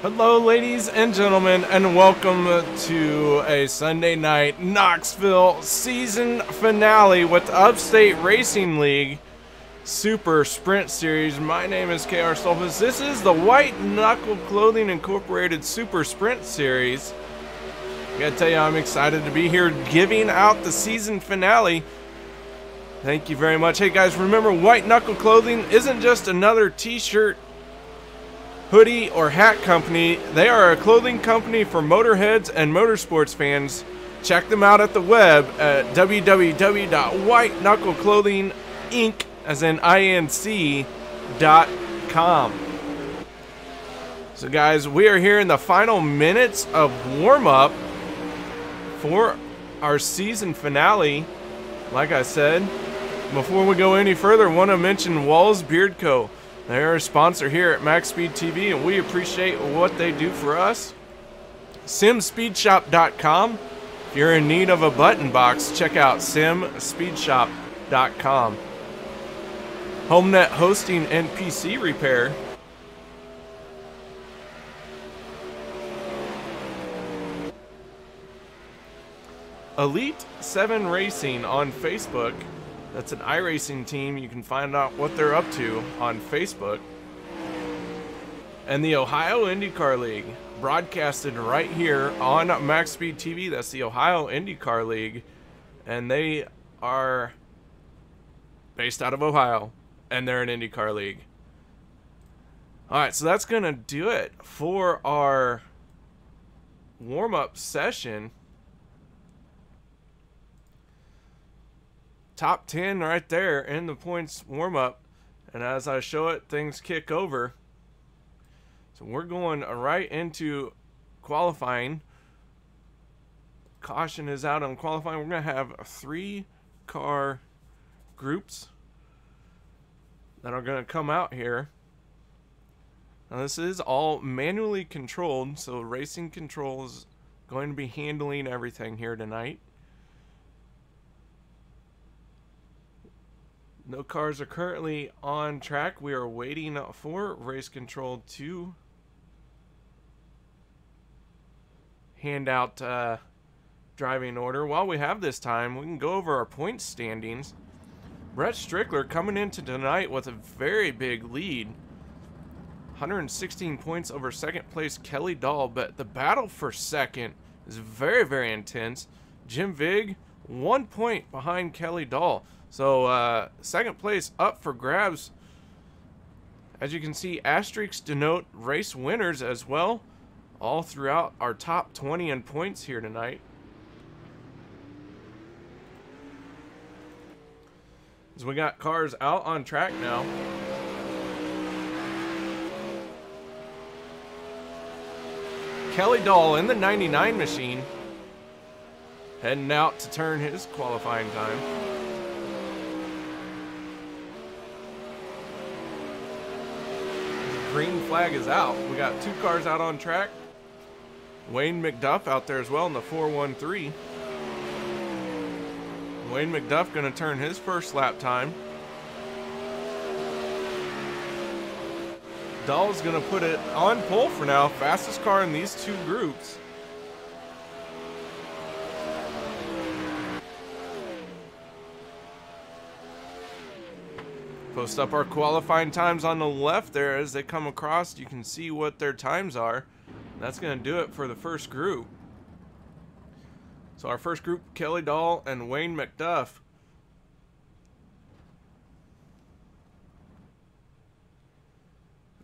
Hello, ladies and gentlemen, and welcome to a Sunday night Knoxville season finale with the Upstate Racing League Super Sprint Series. My name is KR Stolfus. This is the White Knuckle Clothing Incorporated Super Sprint Series. I gotta tell you, I'm excited to be here giving out the season finale. Thank you very much. Hey guys, remember, White Knuckle Clothing isn't just another t-shirt, hoodie, or hat company. They are a clothing company for motorheads and motorsports fans. Check them out at the web at www.whiteknuckleclothinginc, as in INC.com. So guys, we are here in the final minutes of warm-up for our season finale. Like I said, before we go any further, I want to mention Walls Beard Co. They're a sponsor here at MaxSpeedTV, and we appreciate what they do for us. SimSpeedShop.com. If you're in need of a button box, check out SimSpeedShop.com. HomeNet Hosting and PC Repair. Elite 7 Racing on Facebook. That's an iRacing team. You can find out what they're up to on Facebook. And the Ohio IndyCar League, broadcasted right here on MaxSpeedTV. That's the Ohio IndyCar League, and they are based out of Ohio, and they're an IndyCar League. Alright, so that's gonna do it for our warm-up session. Top 10 right there in the points warm-up, and as I show it, things kick over. So we're going right into qualifying. Caution is out on qualifying. We're going to have 3 car groups that are going to come out here. Now this is all manually controlled, so Racing Control is going to be handling everything here tonight. No cars are currently on track. We are waiting for Race Control to hand out driving order. While we have this time, we can go over our point standings. Brett Strickler coming into tonight with a very big lead. 116 points over second place Kelly Dahl, but the battle for second is very, very intense. Jim Vig, 1 point behind Kelly Dahl. So, second place up for grabs. As you can see, asterisks denote race winners as well, all throughout our top 20 in points here tonight. So we got cars out on track now. Kelly Dahl in the 99 machine, heading out to turn his qualifying time. Green flag is out. We got 2 cars out on track. Wayne McDuff out there as well in the 413. Wayne McDuff going to turn his first lap time. Dahl's going to put it on pole for now. Fastest car in these 2 groups. Post up our qualifying times on the left there. As they come across, you can see what their times are. That's going to do it for the first group. So our first group, Kelly Dahl and Wayne McDuff.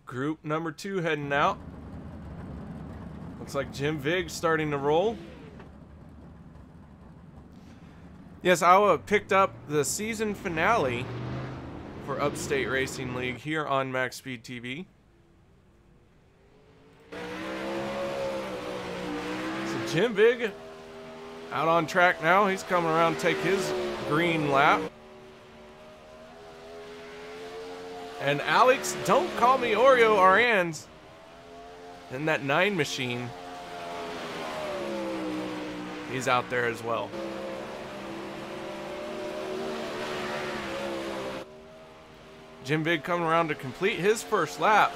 Group number 2 heading out. Looks like Jim Vig starting to roll. Yes, I picked up the season finale for Upstate Racing League here on MaxSpeedTV. So Jim Vig out on track now. He's coming around to take his green lap. And Alex, don't call me Oreo Arians, in that 9 machine. He's out there as well. Jim Vig coming around to complete his first lap.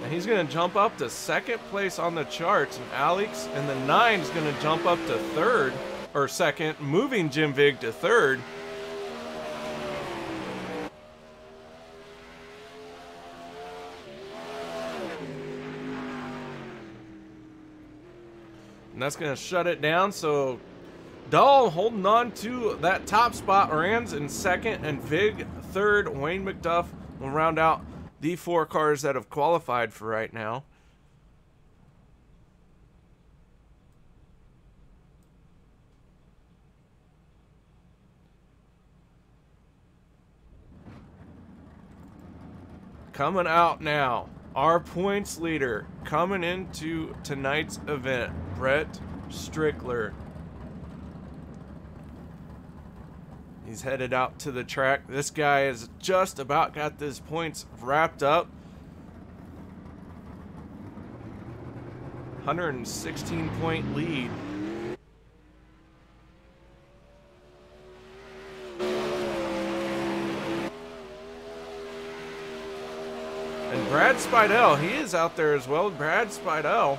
And he's going to jump up to second place on the charts. And Alex in the 9 is going to jump up to third, or second, moving Jim Vig to third. And that's going to shut it down. So Dahl holding on to that top spot. Rans in second and Vig third. Wayne McDuff will round out the 4 cars that have qualified for right now. Coming out now, our points leader coming into tonight's event, Brett Strickler. He's headed out to the track. This guy has just about got his points wrapped up. 116-point lead. And Brad Spidell, he is out there as well. Brad Spidell.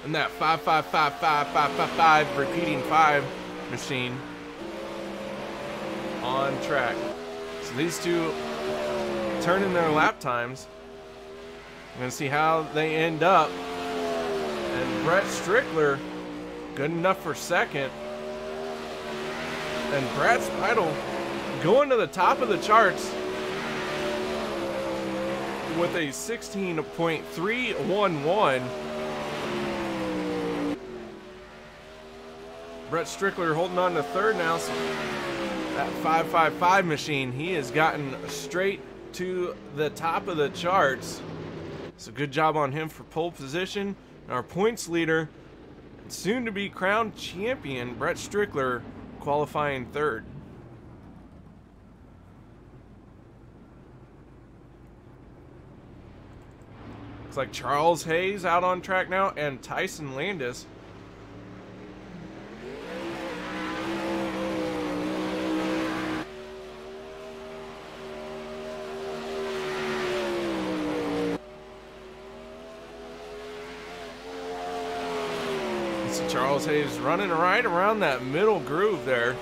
And that 5-5-5-5-5-5-5 repeating 5 machine on track. So these two turning their lap times. I'm going to see how they end up. And Brett Strickler, good enough for second. And Brad Spidell going to the top of the charts with a 16.311. Brett Strickler holding on to third now. So that 555 machine, he has gotten straight to the top of the charts. So good job on him for pole position. And our points leader, soon to be crowned champion, Brett Strickler, qualifying third. Looks like Charles Hayes out on track now, and Tyson Landis. See Charles Hayes running right around that middle groove there.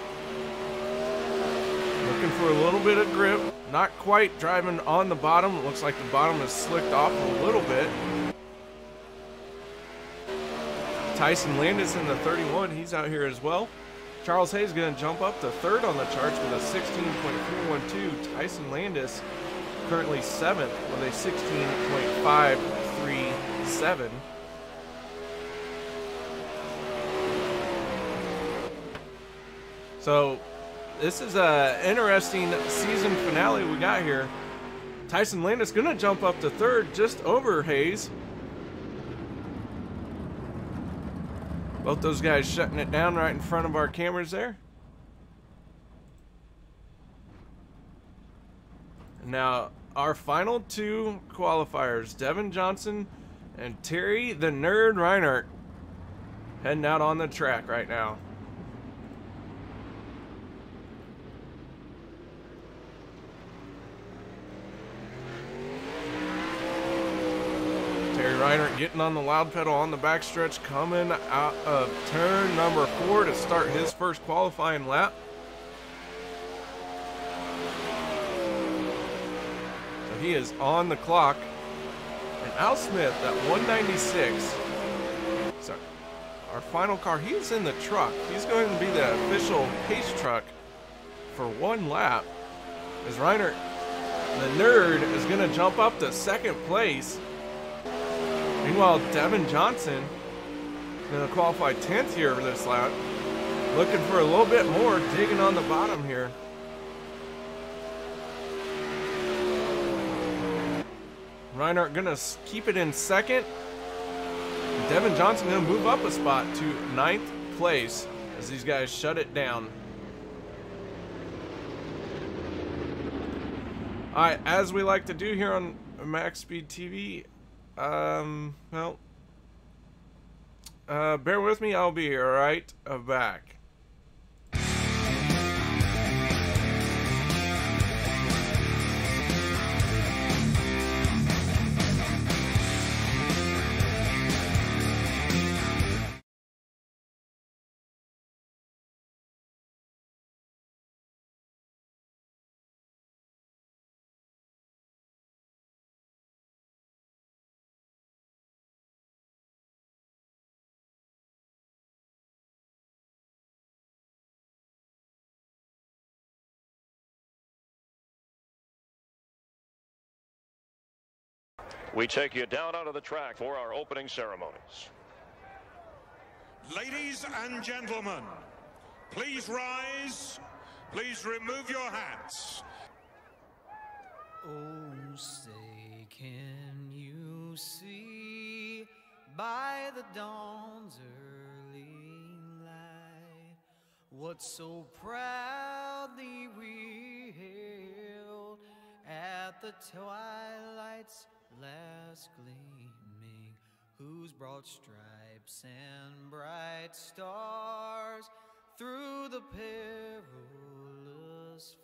Looking for a little bit of grip. Not quite driving on the bottom. It looks like the bottom is slicked off a little bit. Tyson Landis in the 31. He's out here as well. Charles Hayes going to jump up to third on the charts with a 16.412. Tyson Landis currently 7th with a 16.537. So this is an interesting season finale we got here. Tyson Landis going to jump up to third just over Hayes. Both those guys shutting it down right in front of our cameras there. Now our final 2 qualifiers, Devin Johnson and Terry the Nerd Reinhardt, heading out on the track right now. Terry Reinhardt getting on the loud pedal on the backstretch, coming out of turn number 4 to start his first qualifying lap. So he is on the clock. And Al Smith at 196. So our final car, he's in the truck. He's going to be the official pace truck for 1 lap. As Reinhardt, the nerd, is going to jump up to second place. Meanwhile, Devin Johnson is going to qualify 10th here for this lap. Looking for a little bit more, digging on the bottom here. Reinhardt going to keep it in second. Devin Johnson going to move up a spot to 9th place as these guys shut it down. All right, as we like to do here on MaxSpeedTV, bear with me, I'll be right back. we take you down onto the track for our opening ceremonies. Ladies and gentlemen, please rise. Please remove your hats. Oh, say, can you see by the dawn's early light what so proudly we hailed at the twilight's last gleaming, whose broad stripes and bright stars through the perilous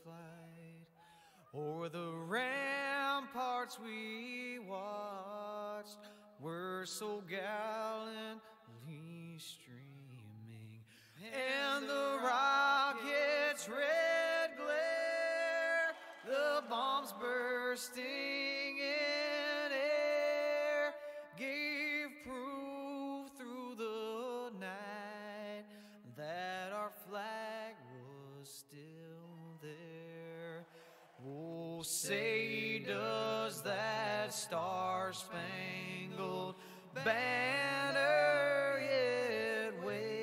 flight o'er the ramparts we watched were so gallantly streaming, and the rocket's red glare, the bombs bursting in air, gave proof through the night that our flag was still there. Oh, say, does that star-spangled banner yet wave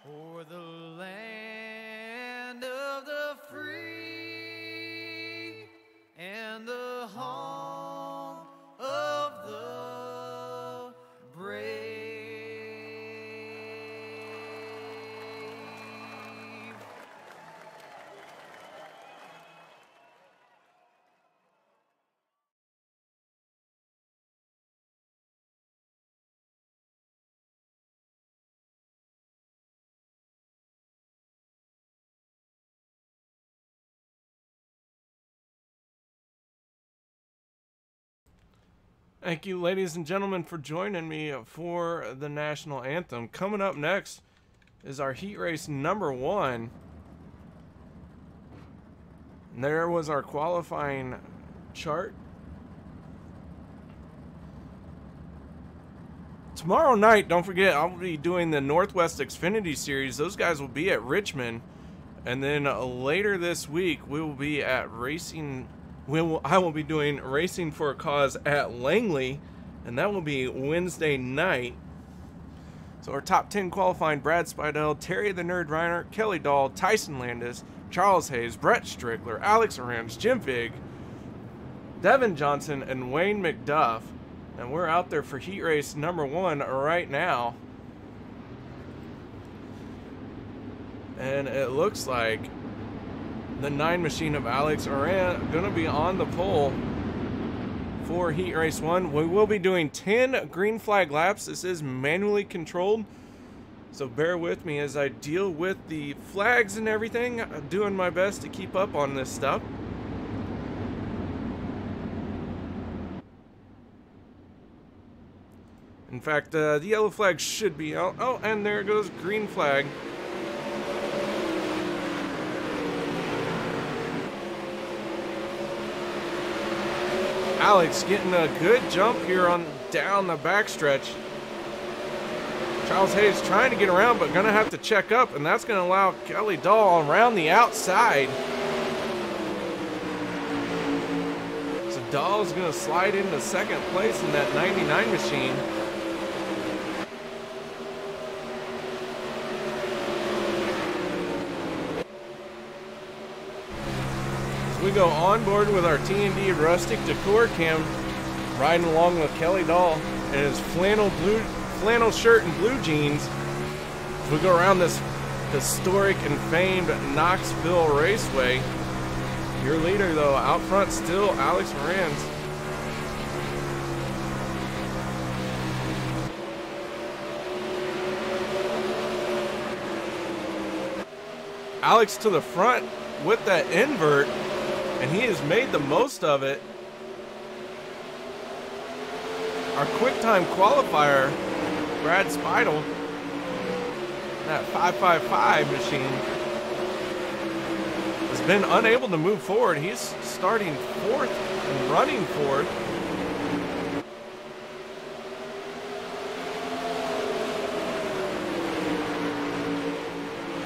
o'er the land of the free and the home of the brave? Thank you, ladies and gentlemen, for joining me for the national anthem. Coming up next is our heat race number 1. And there was our qualifying chart. Tomorrow night, don't forget, I'll be doing the Northwest Xfinity Series. Those guys will be at Richmond. And then later this week, we will be at I will be doing Racing for a Cause at Langley, and that will be Wednesday night. So our top 10 qualifying: Brad Spidell, Terry the Nerd Reiner, Kelly Dahl, Tyson Landis, Charles Hayes, Brett Strickler, Alex Orange, Jim Fig, Devin Johnson, and Wayne McDuff. And we're out there for heat race number 1 right now. And it looks like the 9 machine of Alex Oran going to be on the pole for heat race 1. We will be doing 10 green flag laps. This is manually controlled, so bear with me as I deal with the flags and everything. I'm doing my best to keep up on this stuff. In fact, the yellow flag should be out. Oh, and there goes green flag. Alex getting a good jump here on down the backstretch. Charles Hayes trying to get around, but gonna have to check up, and that's gonna allow Kelly Dahl around the outside. So Dahl is gonna slide into second place in that 99 machine. We go on board with our T&D Rustic Decor Cam, riding along with Kelly Dahl and his flannel shirt and blue jeans. As we go around this historic and famed Knoxville Raceway. Your leader, though, out front still Alex Moranz. Alex to the front with that invert, and he has made the most of it. Our quick time qualifier, Brad Spidell, that 555 machine, has been unable to move forward. He's starting 4th and running 4th.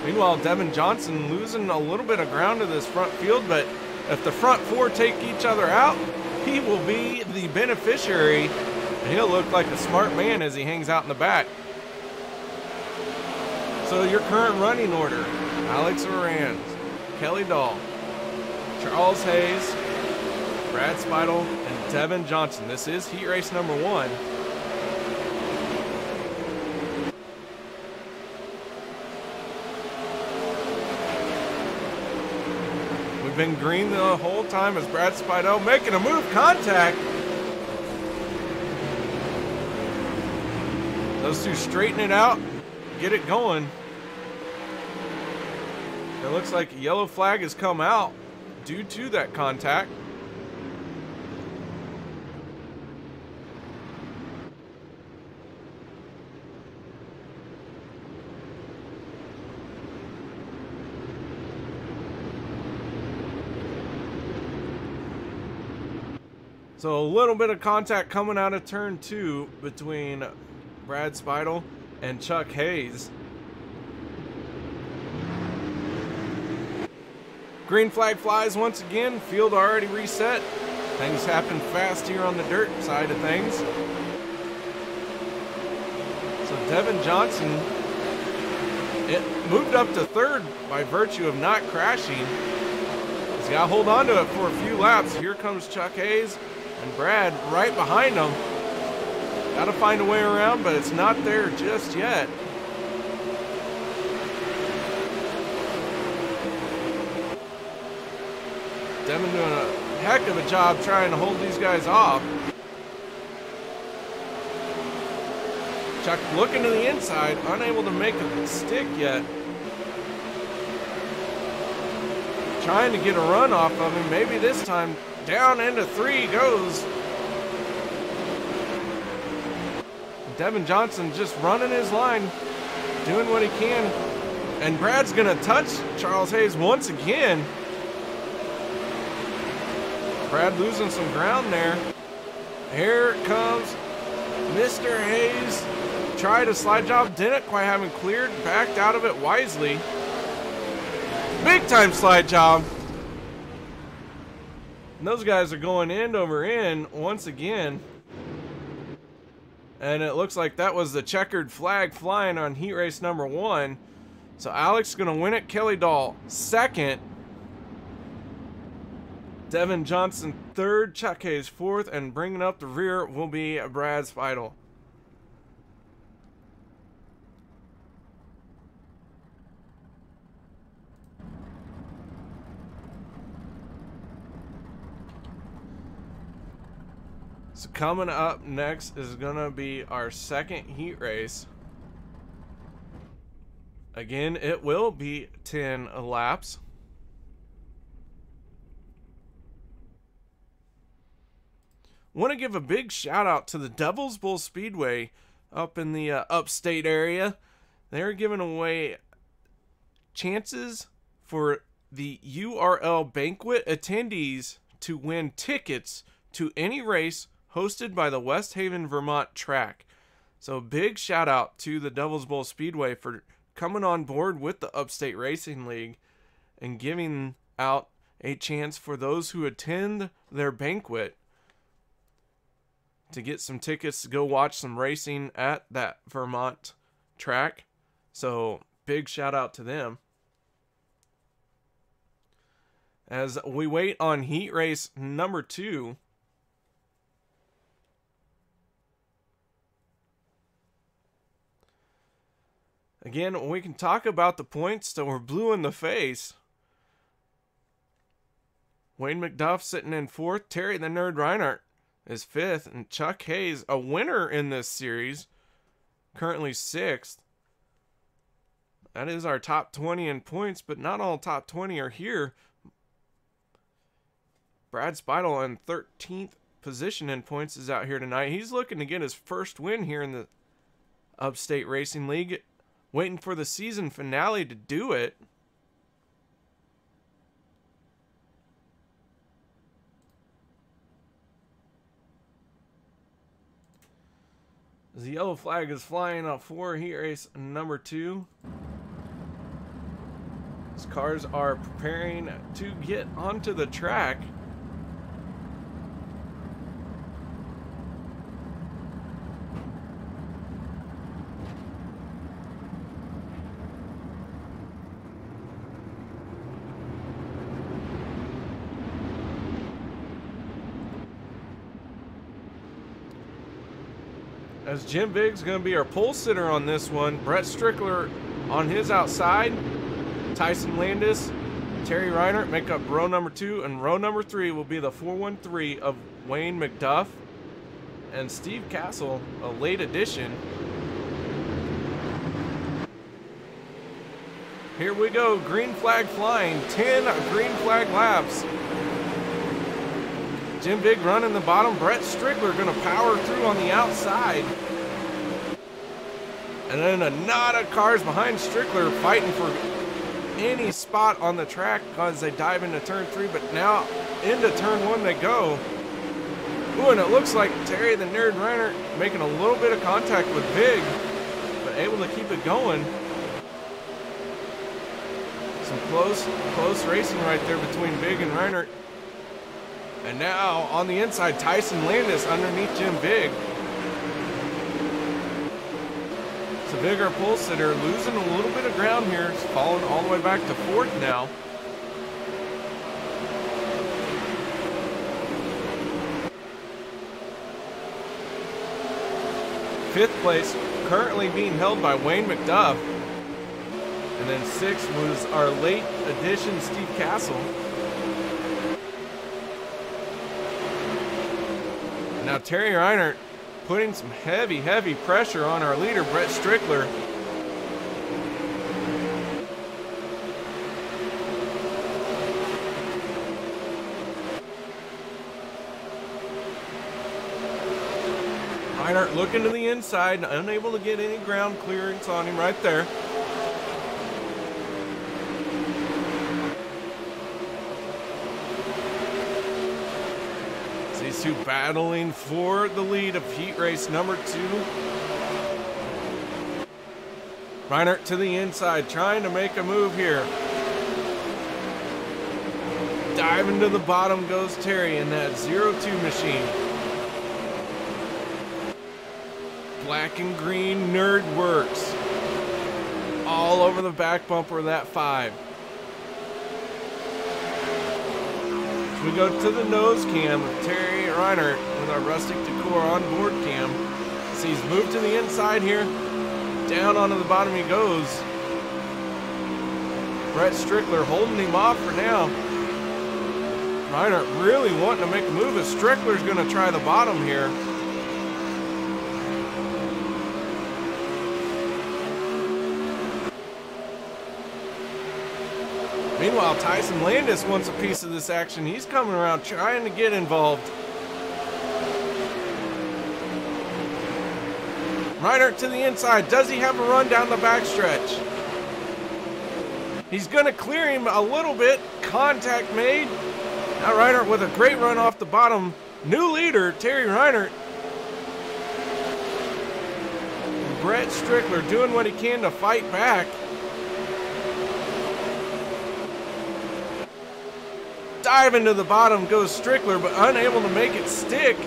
Meanwhile, Devin Johnson losing a little bit of ground to this front field, but If the front four take each other out, he will be the beneficiary, and he'll look like a smart man as he hangs out in the back. So your current running order: Alex Moranz, Kelly Dahl, Charles Hayes, Brad Speidel, and Devin Johnson. This is heat race number 1. We've been green the whole time as Brad Speidel making a move, contact. Those two straighten it out, get it going. It looks like a yellow flag has come out due to that contact. So a little bit of contact coming out of turn 2 between Brad Speidel and Chuck Hayes. Green flag flies once again. Field already reset. Things happen fast here on the dirt side of things. So Devin Johnson, it moved up to 3rd by virtue of not crashing. He's got to hold on to it for a few laps. Here comes Chuck Hayes and Brad right behind him. Got to find a way around, but it's not there just yet. Devin doing a heck of a job trying to hold these guys off. Chuck looking to the inside, unable to make a stick yet. Trying to get a run off of him. Maybe this time down into 3 goes. Devin Johnson just running his line, doing what he can. And Brad's gonna touch Charles Hayes once again. Brad losing some ground there. Here comes Mr. Hayes. Tried a slide job, didn't quite have him cleared, backed out of it wisely. Big time slide job. And those guys are going end over end once again. And it looks like that was the checkered flag flying on heat race number 1. So Alex is going to win it. Kelly Dahl 2nd. Devin Johnson 3rd. Chuck Hayes 4th. And bringing up the rear will be Brad Speidel. So coming up next is going to be our 2nd heat race. Again, it will be 10 laps. Want to give a big shout out to the Devil's Bowl Speedway up in the upstate area. They're giving away chances for the URL banquet attendees to win tickets to any race hosted by the West Haven, Vermont track. So big shout out to the Devil's Bowl Speedway for coming on board with the Upstate Racing League and giving out a chance for those who attend their banquet to get some tickets to go watch some racing at that Vermont track. So big shout out to them. As we wait on heat race number 2, again, we can talk about the points that were blue in the face. Wayne McDuff sitting in 4th. Terry the Nerd Reinhardt is 5th. And Chuck Hayes, a winner in this series, currently 6th. That is our top 20 in points, but not all top 20 are here. Brad Speidel in 13th position in points is out here tonight. He's looking to get his first win here in the Upstate Racing League. Waiting for the season finale to do it. The yellow flag is flying off for heat race number 2. It's cars are preparing to get onto the track. As Jim Biggs going to be our pole sitter on this one. Brett Strickler on his outside. Tyson Landis, Terry Reinert make up row number 2, and row number 3 will be the 413 of Wayne McDuff and Steve Castle, a late addition. Here we go, green flag flying, 10 green flag laps. Jim Big running the bottom. Brett Strickler going to power through on the outside. And then a knot of cars behind Strickler fighting for any spot on the track as they dive into turn 3. But now into turn 1 they go. Ooh, and it looks like Terry the Nerd Reiner making a little bit of contact with Big, but able to keep it going. Some close racing right there between Big and Reiner. And now on the inside, Tyson Landis underneath Jim Big. So Big, our pole sitter, losing a little bit of ground here. It's falling all the way back to 4th now. Fifth place currently being held by Wayne McDuff. And then 6th was our late addition, Steve Castle. Now Terry Reinert putting some heavy pressure on our leader, Brett Strickler. Reinert looking to the inside, unable to get any ground clearance on him right there. These two battling for the lead of heat race number 2. Reinert to the inside, trying to make a move here. Diving to the bottom goes Terry in that 0-2 machine. Black and green Nerd Works. All over the back bumper of that 5. We go to the nose cam of Terry Reinert with our rustic decor on board cam. So he's moved to the inside here. Down onto the bottom he goes. Brett Strickler holding him off for now. Reinert really wanting to make a move as Strickler's going to try the bottom here. Meanwhile, Tyson Landis wants a piece of this action. He's coming around trying to get involved. Reinert to the inside. Does he have a run down the backstretch? He's going to clear him a little bit. Contact made. Now Reinert with a great run off the bottom. New leader, Terry Reinert. Brett Strickler doing what he can to fight back. Diving to the bottom goes Strickler, but unable to make it stick.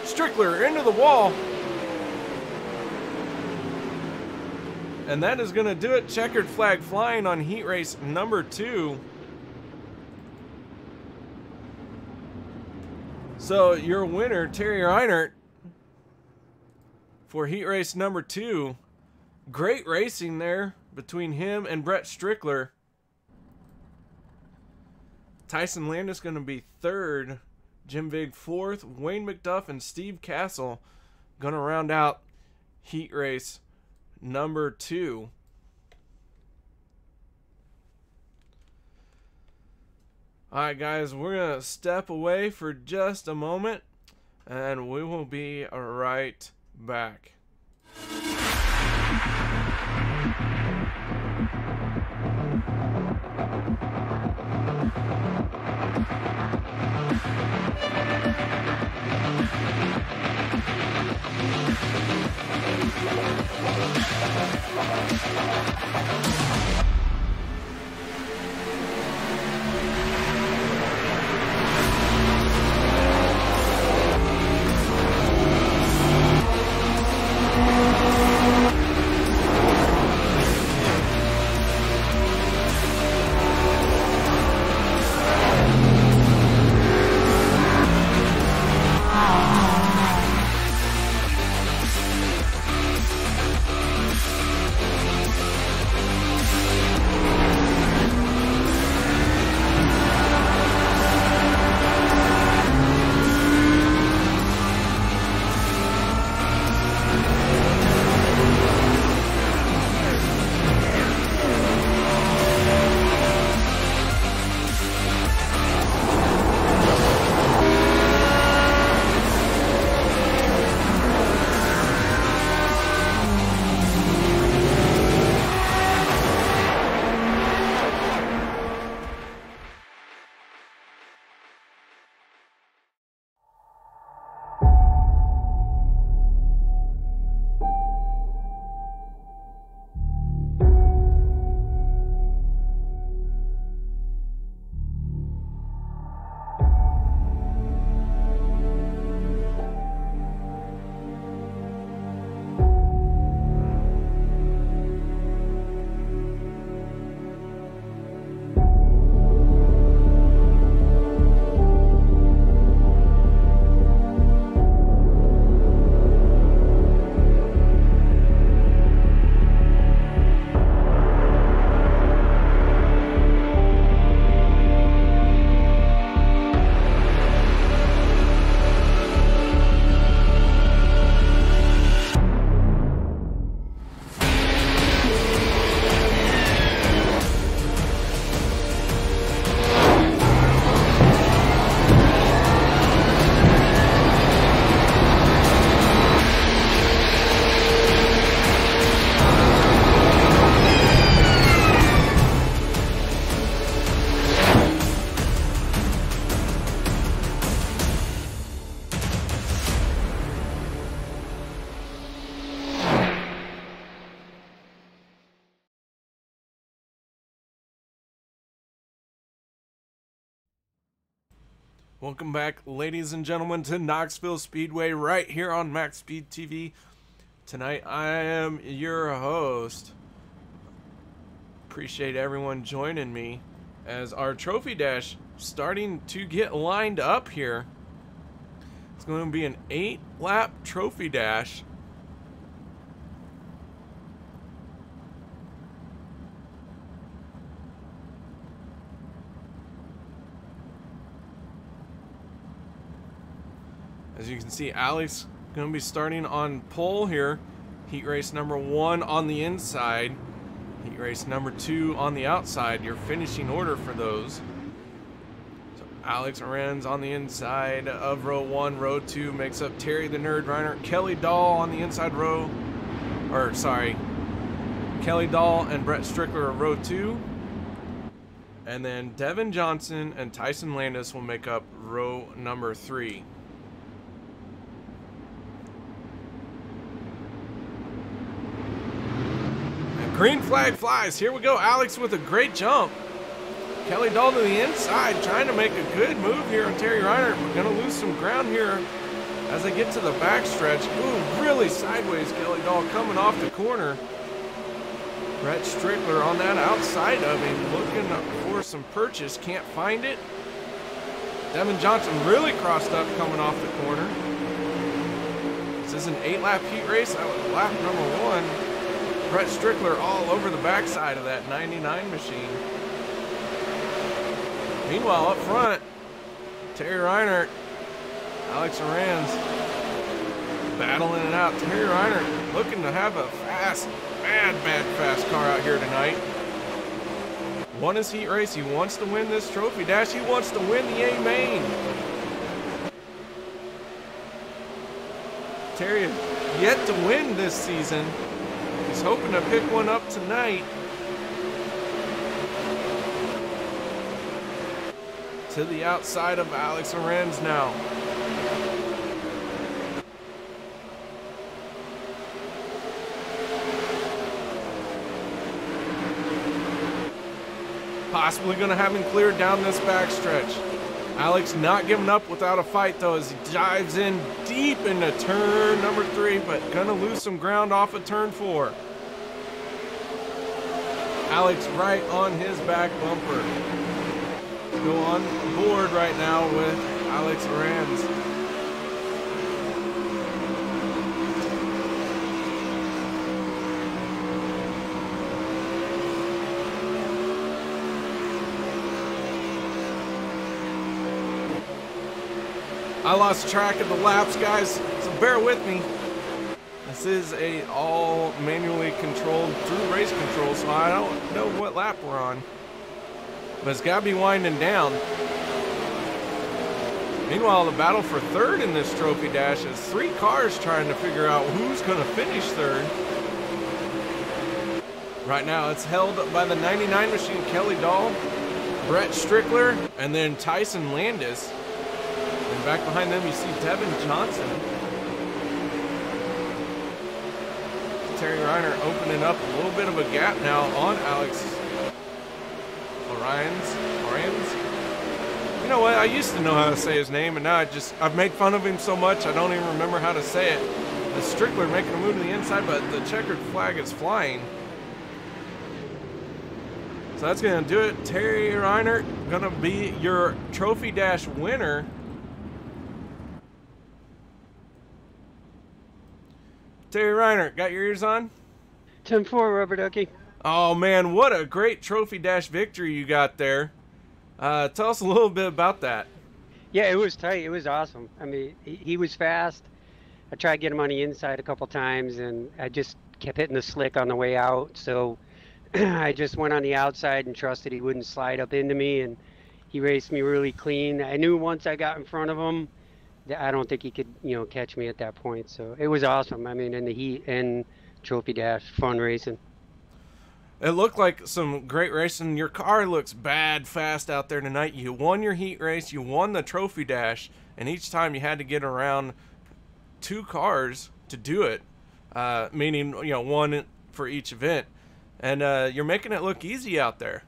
Strickler into the wall. And that is going to do it. Checkered flag flying on heat race number 2. So your winner, Terry Reinert, for heat race number 2. Great racing there between him and Brett Strickler. Tyson Landis going to be 3rd. Jim Big 4th. Wayne McDuff and Steve Castle going to round out heat race number 2. Alright guys, we're going to step away for just a moment and we will be right back. Welcome back, ladies and gentlemen, to Knoxville Speedway right here on MaxSpeedTV. Tonight I am your host. Appreciate everyone joining me as our trophy dash starting to get lined up here. It's going to be an 8-lap trophy dash. As you can see, Alex going to be starting on pole here. Heat race number 1 on the inside. Heat race number 2 on the outside. Your finishing order for those. So Alex Arendz on the inside of row 1. Row 2 makes up Terry the Nerd Reiner. Kelly Dahl on the inside row. Kelly Dahl and Brett Strickler of row 2. And then Devin Johnson and Tyson Landis will make up row number 3. Green flag flies. Here we go. Alex with a great jump. Kelly Dahl to the inside, trying to make a good move here on Terry Reiner. We're going to lose some ground here as they get to the backstretch. Ooh, really sideways. Kelly Dahl coming off the corner. Brett Strickler on that outside of him, looking for some purchase. Can't find it. Devin Johnson really crossed up coming off the corner. This is an 8-lap heat race. That was lap number 1. Brett Strickler all over the backside of that 99 machine. Meanwhile, up front, Terry Reiner, Alex Arendz battling it out. Terry Reiner looking to have a fast, bad fast car out here tonight. Won his heat race. He wants to win this trophy dash. He wants to win the A-Main. Terry yet to win this season. He's hoping to pick one up tonight. To the outside of Alex Arendz now. Possibly going to have him cleared down this backstretch. Alex not giving up without a fight though as he dives in deep into turn number 3, but going to lose some ground off of turn 4. Alex right on his back bumper. Let's go on board right now with Alex Arendz. I lost track of the laps, guys, so bear with me. This is a all manually controlled through race control, so I don't know what lap we're on. But it's got to be winding down. Meanwhile, the battle for third in this trophy dash is 3 cars trying to figure out who's going to finish third. Right now, it's held by the 99 machine, Kelly Dahl, Brett Strickler, and then Tyson Landis. And back behind them, you see Devin Johnson. Terry Reiner opening up a little bit of a gap now on Alex Arendz. You know what? I used to know how to say his name, and now I've made fun of him so much I don't even remember how to say it. The Strickler making a move to the inside, but the checkered flag is flying. So that's going to do it. Terry Reiner going to be your trophy dash winner. Terry Reiner, got your ears on? 10-4, Rubber Ducky. Oh, man, what a great trophy dash victory you got there. Tell us a little bit about that. Yeah, it was tight. It was awesome. I mean, he was fast. I tried to get him on the inside a couple times, and I just kept hitting the slick on the way out. So I just went on the outside and trusted he wouldn't slide up into me, and he raced me really clean. I knew once I got in front of him, I don't think he could, catch me at that point. So it was awesome. I mean, in the heat and trophy dash, fun racing. It looked like some great racing. Your car looks bad fast out there tonight. You won your heat race, you won the trophy dash, and each time you had to get around 2 cars to do it, meaning, 1 for each event. And you're making it look easy out there.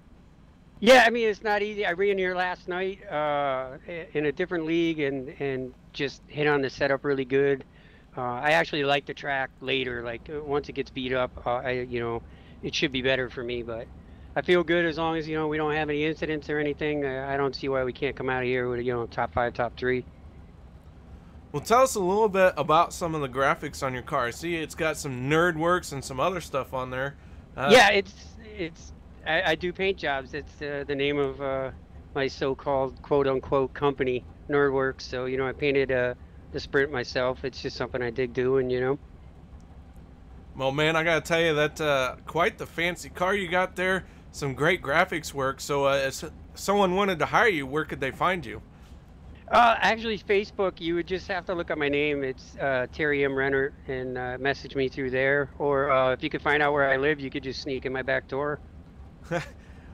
Yeah, I mean, it's not easy. I ran here last night in a different league and just hit on the setup really good. I actually like the track later. Like once it gets beat up, it should be better for me. But I feel good as long as we don't have any incidents or anything. I don't see why we can't come out of here with top 5, top 3. Well, tell us a little bit about some of the graphics on your car. I see it's got some NerdWorks and some other stuff on there. Yeah, I do paint jobs. It's the name of my so-called quote-unquote company, NerdWorks. So I painted the Sprint myself. It's just something I dig doing. Well, man, I gotta tell you that quite the fancy car you got there. Some great graphics work. So, if someone wanted to hire you, where could they find you? Actually, Facebook. You would just have to look up my name. It's Terry M. Renner, and message me through there. Or if you could find out where I live, you could just sneak in my back door.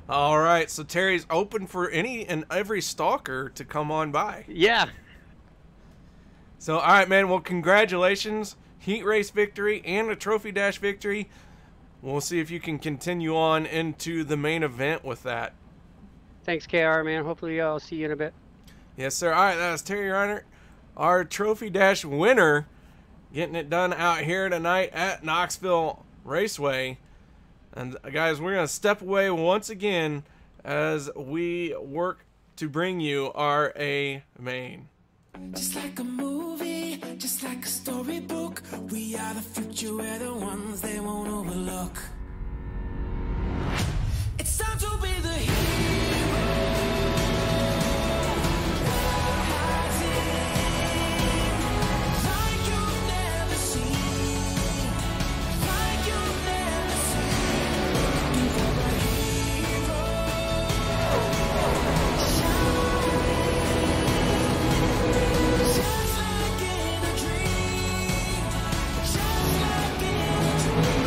All right, so Terry's open for any and every stalker to come on by. Yeah. So, all right, man. Well, congratulations. Heat race victory and a trophy dash victory. We'll see if you can continue on into the main event with that. Thanks, KR, man. Hopefully I'll see you in a bit. Yes, sir. All right, that was Terry Reiner, our trophy dash winner, getting it done out here tonight at Knoxville Raceway. And guys, we're going to step away once again as we work to bring you our A main. Just like a movie, just like a storybook, we are the future, we're the ones they won't overlook. It's time to be the hero. Like you've never seen, like you've never seen. You're a hero. Just like in a dream, just like in a dream.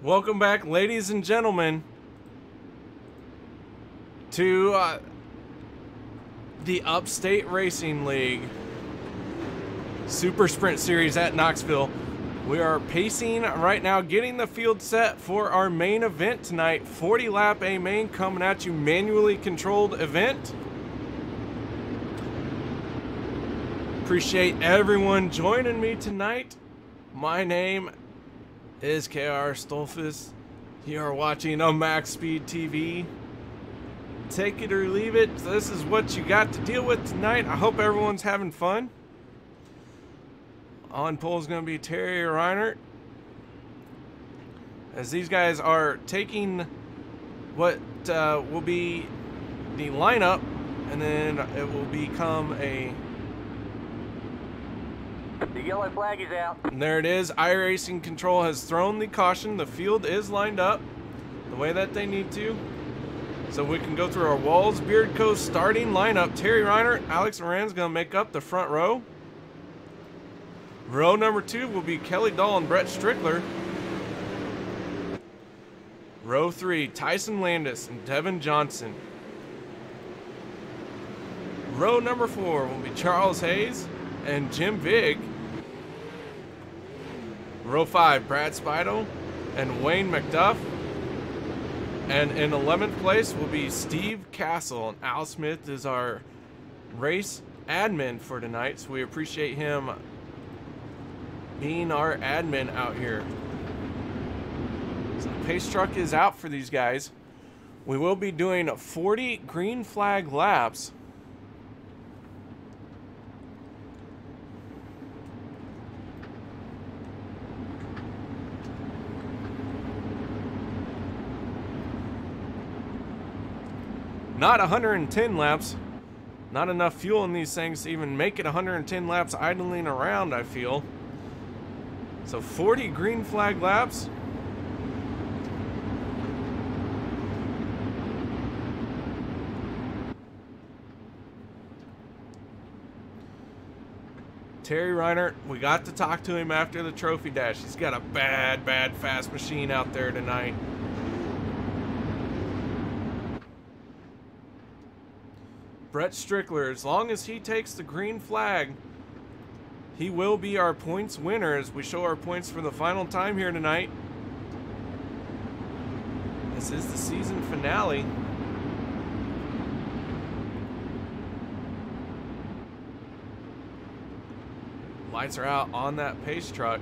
Welcome back, ladies and gentlemen, to the Upstate Racing League Super Sprint Series at Knoxville. We are pacing right now, getting the field set for our main event tonight. 40 lap A main coming at you, manually controlled event. Appreciate everyone joining me tonight. My name is KR Stolfus. You are watching on MaxSpeedTV. Take it or leave it. This is what you got to deal with tonight. I hope everyone's having fun. On pole is going to be Terry Reinert. as these guys are taking what will be the lineup, and then it will become a... The yellow flag is out. And there it is. iRacing Control has thrown the caution. The field is lined up the way that they need to. So we can go through our Walls Beard Co. starting lineup. Terry Reiner, Alex Moran's going to make up the front row. Row number 2 will be Kelly Dahl and Brett Strickler. Row 3, Tyson Landis and Devin Johnson. Row number 4 will be Charles Hayes and Jim Vigg. Row 5, Brad Spido and Wayne McDuff. And in 11th place will be Steve Castle. And Al Smith is our race admin for tonight, so we appreciate him being our admin out here. So the pace truck is out for these guys. We will be doing 40 green flag laps. Not 110 laps. Not enough fuel in these things to even make it 110 laps idling around, I feel. So 40 green flag laps. Terry Reiner, we got to talk to him after the trophy dash. He's got a bad fast machine out there tonight. Brett Strickler, as long as he takes the green flag, he will be our points winner as we show our points for the final time here tonight. This is the season finale. Lights are out on that pace truck.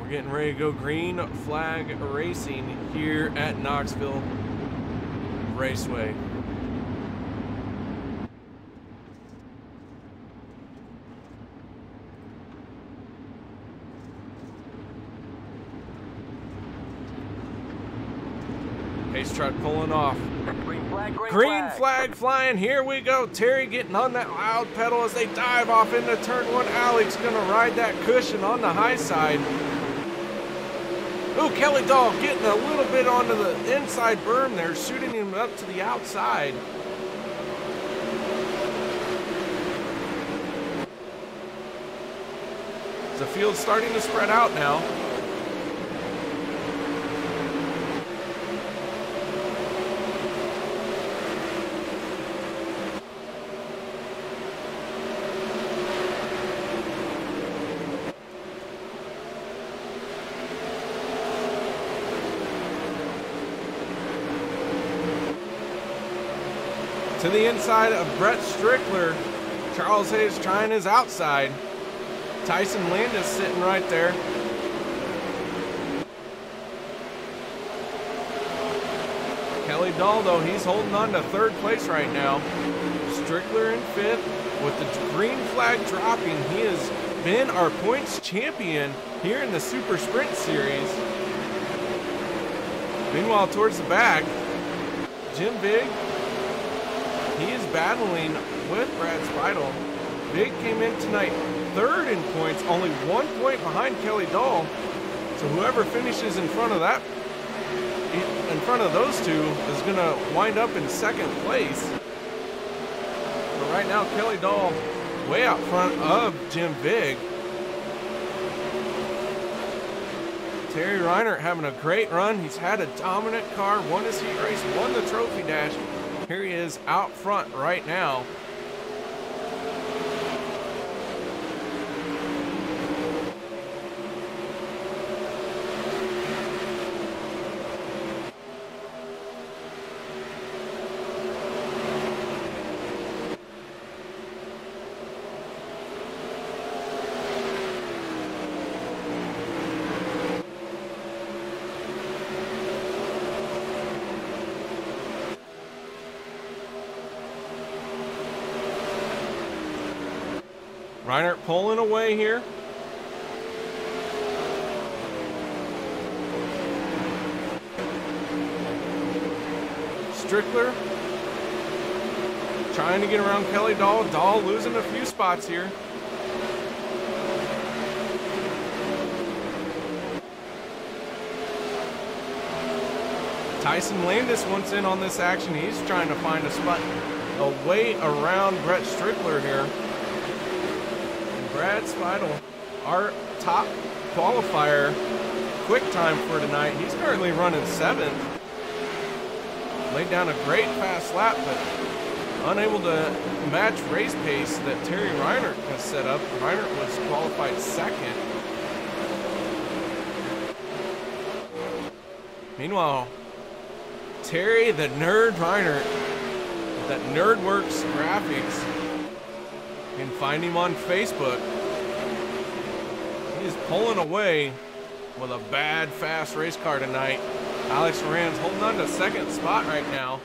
We're getting ready to go green flag racing here at Knoxville Raceway. Pace truck pulling off. Green flag flying. Here we go. Terry getting on that loud pedal as they dive off into turn 1. Alex going to ride that cushion on the high side. Ooh, Kelly Dahl getting a little bit onto the inside berm there, shooting him up to the outside. The field's starting to spread out now. To the inside of Brett Strickler. Charles Hayes trying his outside. Tyson Landis sitting right there. Kelly Dahl, though, he's holding on to 3rd place right now. Strickler in 5th. With the green flag dropping, he has been our points champion here in the Super Sprint Series. Meanwhile, towards the back, Jim Vigg, he is battling with Brad Spido. Vigg came in tonight 3rd in points, only 1 point behind Kelly Dahl. So whoever finishes in front of those two is going to wind up in 2nd place. But right now, Kelly Dahl way out front of Jim Vigg. Terry Reiner having a great run. He's had a dominant car, won his heat race, won the trophy dash. Here he is out front right now. Reiner pulling away here. Strickler trying to get around Kelly Dahl. Dahl losing a few spots here. Tyson Landis wants in on this action. He's trying to find a spot away around Brett Strickler here. And Brad Speidel, our top qualifier, quick time for tonight. He's currently running 7th. Laid down a great fast lap, but unable to match race pace that Terry Reinert has set up. Reinert was qualified 2nd. Meanwhile, Terry the Nerd Reinert, that NerdWorks graphics, you can find him on Facebook. He's pulling away with a bad fast race car tonight. Alex Moran's holding on to 2nd spot right now.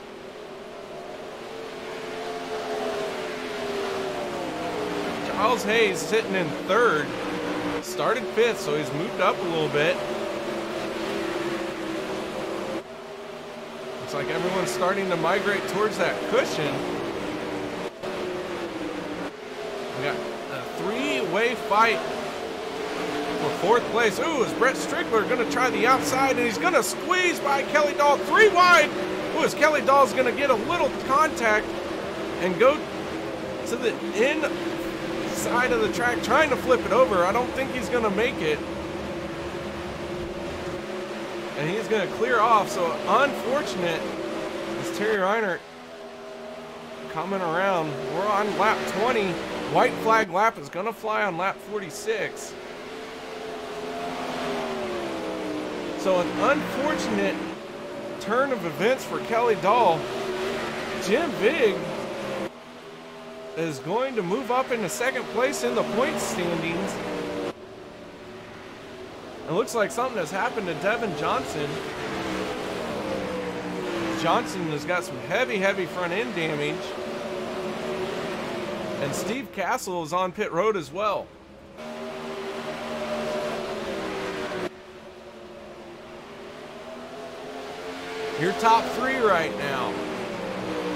Charles Hayes sitting in 3rd. Started 5th, so he's moved up a little bit. Looks like everyone's starting to migrate towards that cushion. We got a 3-way fight for 4th place. Ooh, is Brett Strickler going to try the outside, and he's going to squeeze by Kelly Dahl. 3 wide. Ooh, is Kelly Dahl's going to get a little contact and go to the inside of the track, trying to flip it over. I don't think he's going to make it. And he's going to clear off, so unfortunate as Terry Reinert coming around. We're on lap 20. White flag lap is going to fly on lap 46. So an unfortunate turn of events for Kelly Dahl. Jim Vig is going to move up into 2nd place in the points standings. It looks like something has happened to Devin Johnson. Johnson has got some heavy front end damage. And Steve Castle is on pit road as well. Your top 3 right now: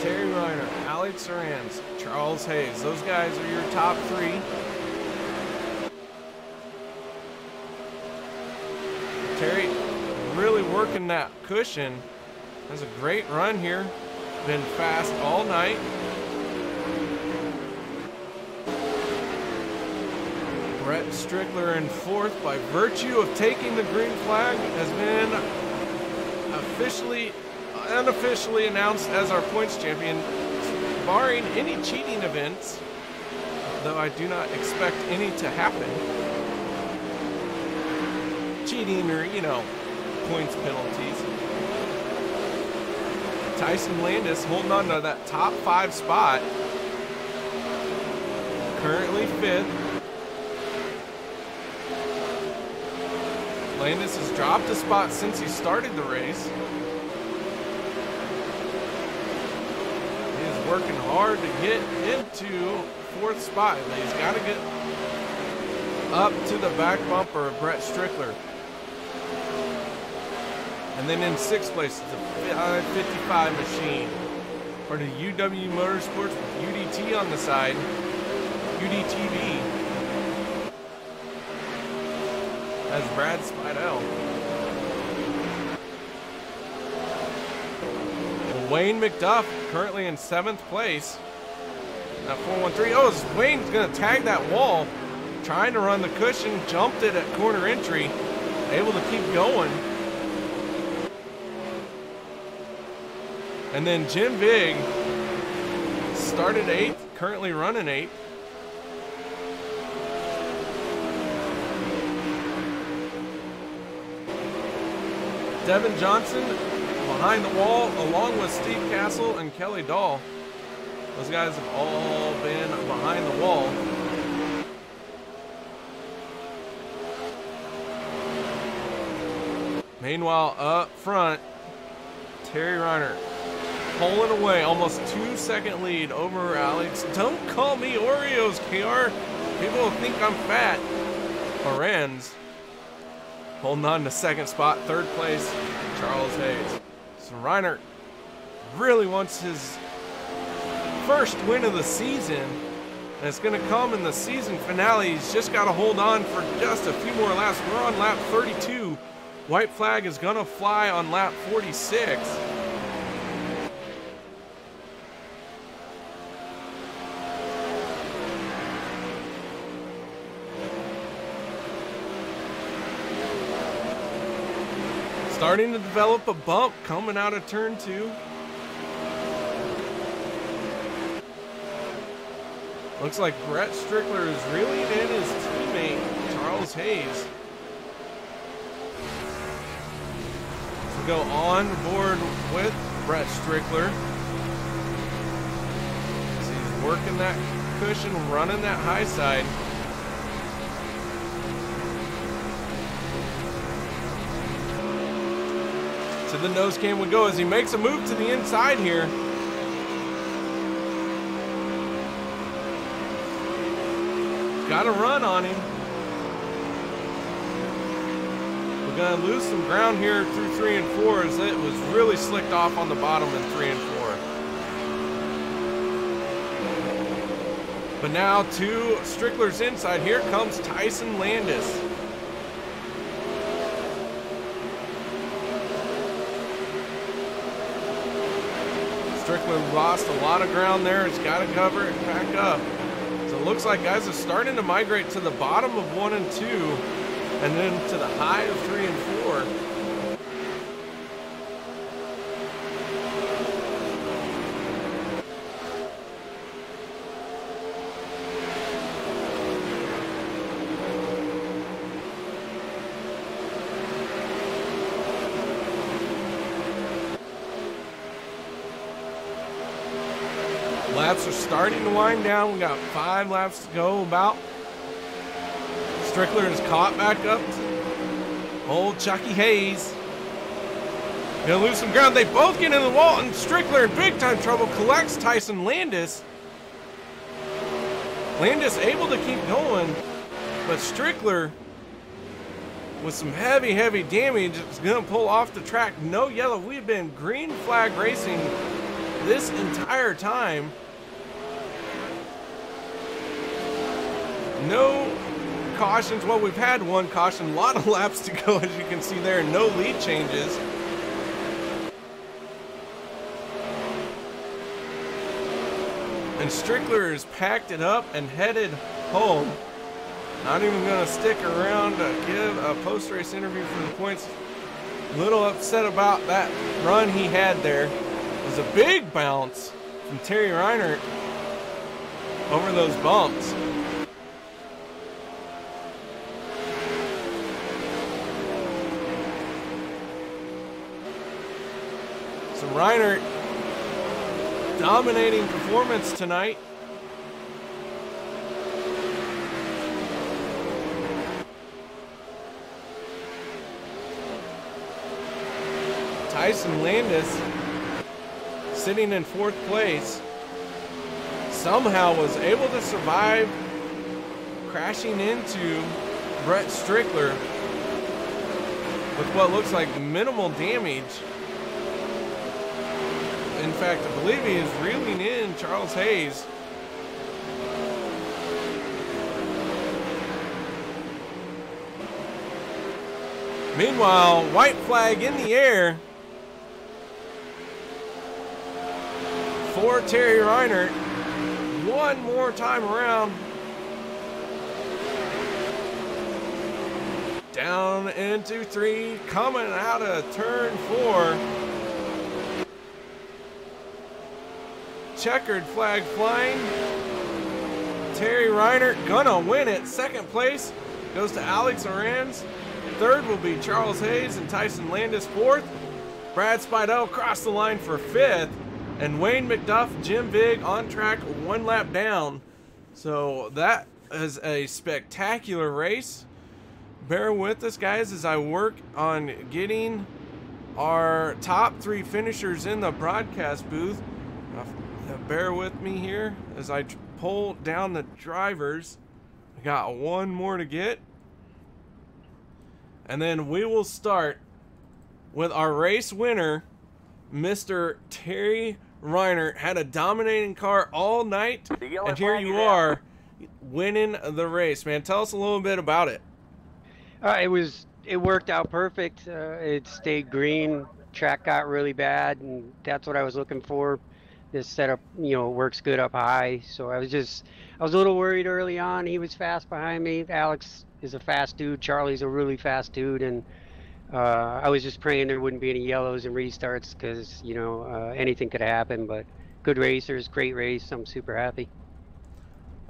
Terry Reinert, Alex Moran, Charles Hayes. Those guys are your top 3. Terry really working that cushion. Has a great run here. Been fast all night. Brett Strickler in 4th, by virtue of taking the green flag, has been unofficially announced as our points champion, barring any cheating events, though I do not expect any to happen. Cheating or, points penalties. Tyson Landis holding on to that top 5 spot. Currently 5th. Landis has dropped a spot since he started the race. He is working hard to get into 4th spot. He's got to get up to the back bumper of Brett Strickler. And then in 6th place, it's a 55 machine. For the UW Motorsports with UDT on the side. UDTV. As Brad Speidel. Wayne McDuff currently in 7th place. That 413. Oh, Wayne's going to tag that wall. Trying to run the cushion. Jumped it at corner entry. Able to keep going. And then Jim Vig started 8th. Currently running 8th. Devin Johnson behind the wall, along with Steve Castle and Kelly Dahl. Those guys have all been behind the wall. Meanwhile, up front, Terry Reinert pulling away, almost 2-second lead over Alex. Don't call me Oreos, KR. People will think I'm fat. Moran's holding on to 2nd spot. 3rd place, Charles Hayes. So Reinert really wants his first win of the season. And it's going to come in the season finale. He's just got to hold on for just a few more laps. We're on lap 32. White flag is going to fly on lap 46. Starting to develop a bump coming out of turn 2. Looks like Brett Strickler is reeling in his teammate, Charles Hayes. To go on board with Brett Strickler. So he's working that cushion, running that high side. To the nose cam we go as he makes a move to the inside here. Got a run on him. We're going to lose some ground here through 3 and 4 as it was really slicked off on the bottom in 3 and 4. But now to Strickler's inside. Here comes Tyson Landis. Strickler lost a lot of ground there. It's got to cover it back up. So it looks like guys are starting to migrate to the bottom of 1 and 2 and then to the high of 3 and 4. Laps are starting to wind down. We got 5 laps to go about. Strickler is caught back up. Old Chucky Hayes. Gonna lose some ground. They both get in the wall, and Strickler in big time trouble collects Tyson Landis. Landis able to keep going, but Strickler with some heavy damage is gonna pull off the track. No yellow. We've been green flag racing this entire time. No cautions. Well, we've had 1 caution, a lot of laps to go, as you can see there. No lead changes. And Strickler has packed it up and headed home. Not even going to stick around to give a post-race interview for the points. A little upset about that run he had there. It was a big bounce from Terry Reinert over those bumps. So Reinert, dominating performance tonight. Tyson Landis, sitting in 4th place, somehow was able to survive crashing into Brett Strickler with what looks like minimal damage. In fact, I believe he is reeling in Charles Hayes. Meanwhile, white flag in the air for Terry Reinert. One more time around. Down into 3, coming out of turn 4. Checkered flag flying. Terry Reinert gonna win it. 2nd place goes to Alex Arans. 3rd will be Charles Hayes and Tyson Landis. 4th, Brad Spidell crossed the line for 5th. And Wayne McDuff, Jim Vig on track 1 lap down. So that is a spectacular race. Bear with us, guys, as I work on getting our top 3 finishers in the broadcast booth. Bear with me here as I pull down the drivers. I got 1 more to get. And then we will start with our race winner Mr. Terry Reiner had a dominating car all night, yellow and here flag you is out. are winning the race, man. Tell us a little bit about it. It worked out perfect. It stayed green. Track got really bad, and that's what I was looking for. This setup, works good up high. So I was a little worried early on. He was fast behind me. Alex is a fast dude. Charlie's a really fast dude, and I was just praying there wouldn't be any yellows and restarts because anything could happen. But good racers, great race. I'm super happy.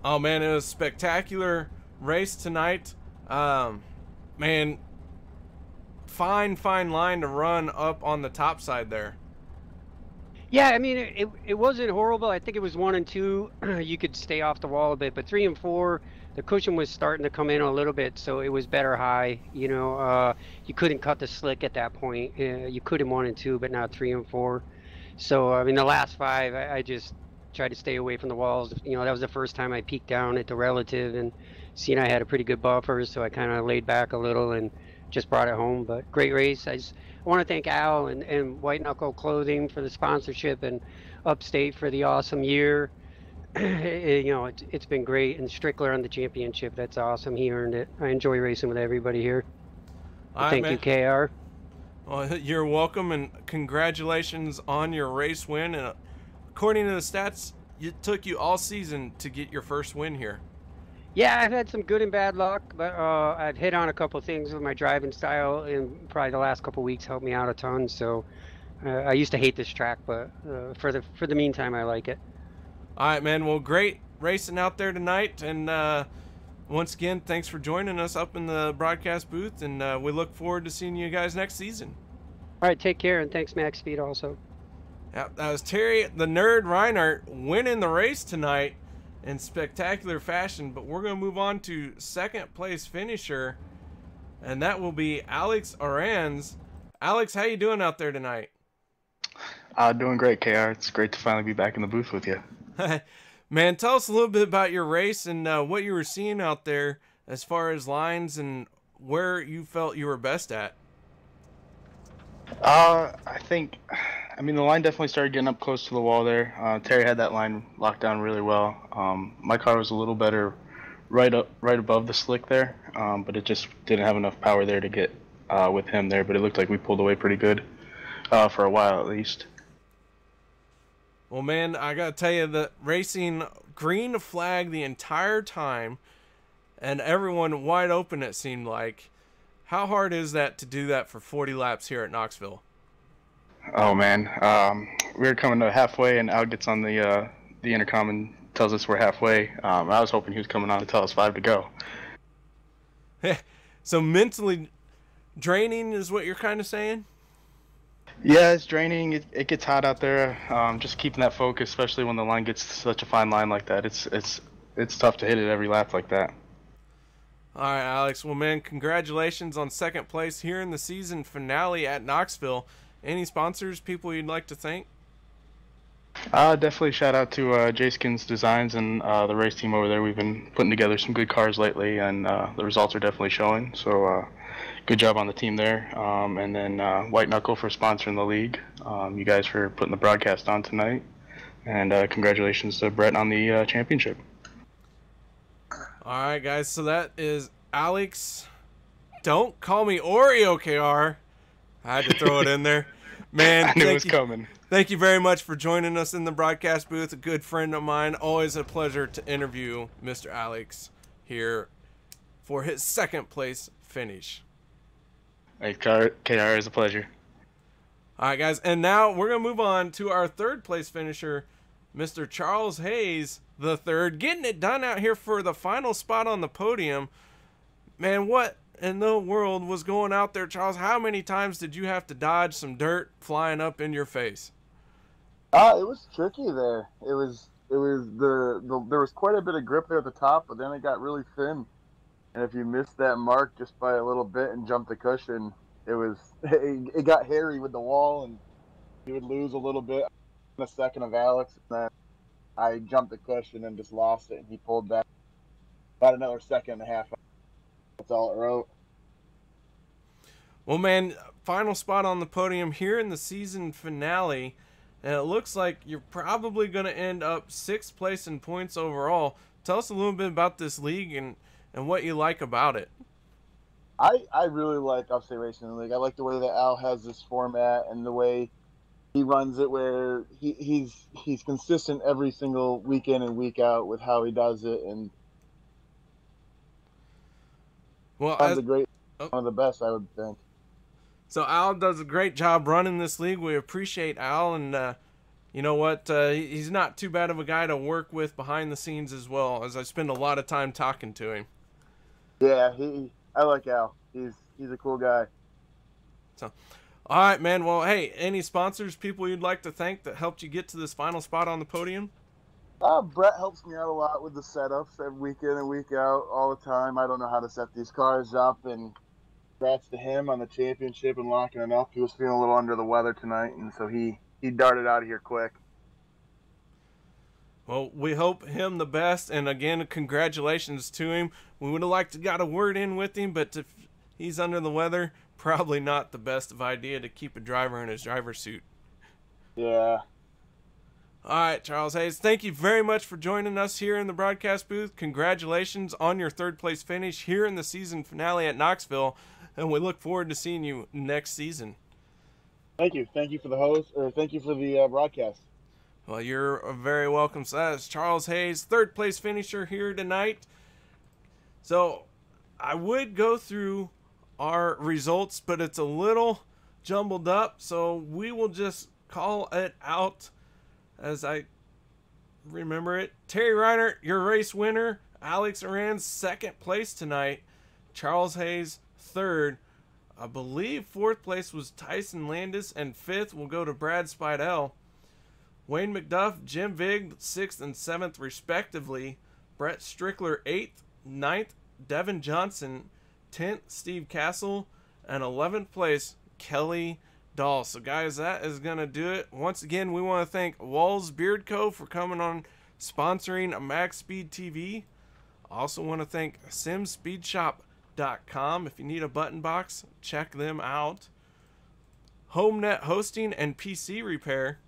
Oh man, it was a spectacular race tonight. Man, fine line to run up on the top side there. Yeah, I mean, it wasn't horrible. I think it was 1 and 2. You could stay off the wall a bit, but 3 and 4, the cushion was starting to come in a little bit, so it was better high. You couldn't cut the slick at that point. You could in 1 and 2, but not 3 and 4. So I mean, the last 5, I just tried to stay away from the walls. That was the first time I peeked down at the relative, and seeing I had a pretty good buffer, so I kind of laid back a little and just brought it home. But great race. I want to thank Al and White Knuckle Clothing for the sponsorship, and Upstate for the awesome year. It's been great, and Strickler on the championship. That's awesome. He earned it. I enjoy racing with everybody here. Thank you, KR. Well, you're welcome, and congratulations on your race win. And according to the stats, it took you all season to get your first win here. Yeah, I've had some good and bad luck, but I've hit on a couple things with my driving style, and probably the last couple weeks helped me out a ton. So I used to hate this track, but for the meantime, I like it. All right, man. Well, great racing out there tonight, and once again, thanks for joining us up in the broadcast booth, and we look forward to seeing you guys next season. All right, take care, and thanks, MaxSpeed, also. Yep, that was Terry the Nerd Reiner winning the race tonight in spectacular fashion. But we're going to move on to second place finisher, and that will be Alex Aranz. Alex, how you doing out there tonight? Doing great, KR. It's great to finally be back in the booth with you. Man, tell us a little bit about your race and what you were seeing out there as far as lines and where you felt you were best at. I mean, the line definitely started getting up close to the wall there. Terry had that line locked down really well. My car was a little better right above the slick there, but it just didn't have enough power there to get with him there. But it looked like we pulled away pretty good for a while at least. Well, man, I got to tell you, the racing green flag the entire time and everyone wide open, it seemed like. How hard is that to do that for 40 laps here at Knoxville? Oh, man. We were coming to halfway, and Al gets on the intercom and tells us we're halfway. I was hoping he was coming on to tell us 5 to go. So mentally draining is what you're kind of saying? Yeah, it's draining. It gets hot out there. Just keeping that focus, especially when the line gets such a fine line like that. It's tough to hit it every lap like that. All right, Alex. Well, man, congratulations on second place here in the season finale at Knoxville. Any sponsors, people you'd like to thank? Definitely shout out to J-Skins Designs and the race team over there. We've been putting together some good cars lately, and the results are definitely showing. So good job on the team there. And then White Knuckle for sponsoring the league. You guys for putting the broadcast on tonight. And congratulations to Brett on the championship. All right, guys. So that is Alex. Don't call me Oreo, KR. I had to throw it in there. Man, I knew it was coming. Thank you very much for joining us in the broadcast booth. A good friend of mine. Always a pleasure to interview Mr. Alex here for his second place finish. Hey, KR, is a pleasure. All right, guys. And now we're going to move on to our third place finisher, Mr. Charles Hayes the third, getting it done out here for the final spot on the podium. Man, what in the world was going out there, Charles? How many times did you have to dodge some dirt flying up in your face? It was tricky there. There was quite a bit of grip there at the top, but then it got really thin. And if you missed that mark just by a little bit and jumped the cushion, it got hairy with the wall, and you would lose a little bit in a second of Alex. And then I jumped the cushion and just lost it, and he pulled back about another second and a half. That's all it wrote. Well, man, final spot on the podium here in the season finale, and it looks like you're probably going to end up 6th place in points overall. Tell us a little bit about this league and what you like about it. I really like Upstate Racing League. I like the way that Al has this format and the way he runs it, where he's consistent every single week in and week out with how he does it, and well, one of the best, I would think. So Al does a great job running this league. We appreciate Al, and you know what? He's not too bad of a guy to work with behind the scenes as well, as I spend a lot of time talking to him. Yeah, I like Al. He's a cool guy. So, all right, man. Well, hey, any sponsors, people you'd like to thank that helped you get to this final spot on the podium? Brett helps me out a lot with the setups every week in and week out, all the time. I don't know how to set these cars up, and congrats to him on the championship and locking it up. He was feeling a little under the weather tonight, and so he darted out of here quick. Well, we hope him the best, and again, congratulations to him. We would have liked to got a word in with him, but if he's under the weather, probably not the best of idea to keep a driver in his driver's suit. Yeah. All right, Charles Hayes, thank you very much for joining us here in the broadcast booth. Congratulations on your 3rd place finish here in the season finale at Knoxville, and we look forward to seeing you next season. Thank you. Thank you for the broadcast. Well, you're very welcome. So that's Charles Hayes, 3rd place finisher here tonight. So I would go through our results, but it's a little jumbled up, so we will just call it out as I remember it. Terry Reiner, your race winner. Alex Aran's 2nd place tonight. Charles Hayes, 3rd. I believe 4th place was Tyson Landis, and 5th will go to Brad Spidell. Wayne McDuff, Jim Vig, 6th and 7th respectively. Brett Strickler, 8th, 9th, Devin Johnson, 10th, Steve Castle, and 11th place, Kelly Dahl. So guys, that is going to do it. Once again, we want to thank Walls Beard Co. for coming on, sponsoring MaxSpeedTV. Also want to thank SimSpeedShop.com. If you need a button box, check them out. HomeNet Hosting and PC Repair.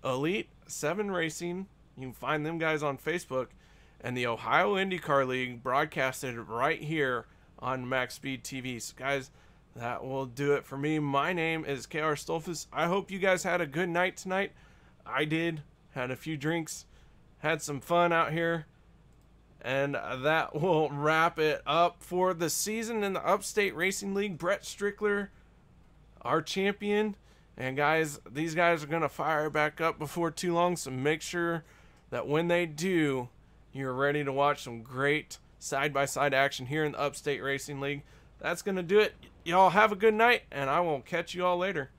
Elite 7 Racing, you can find them guys on Facebook, and the Ohio IndyCar League, broadcasted right here on MaxSpeedTV. So guys, that will do it for me. My name is KR Stolfus. I hope you guys had a good night tonight. I did. Had a few drinks, had some fun out here, and that will wrap it up for the season in the Upstate Racing League. Brett Strickler, our champion. And guys, these guys are going to fire back up before too long, so make sure that when they do, you're ready to watch some great side-by-side action here in the Upstate Racing League. That's going to do it. Y'all have a good night, and I will catch you all later.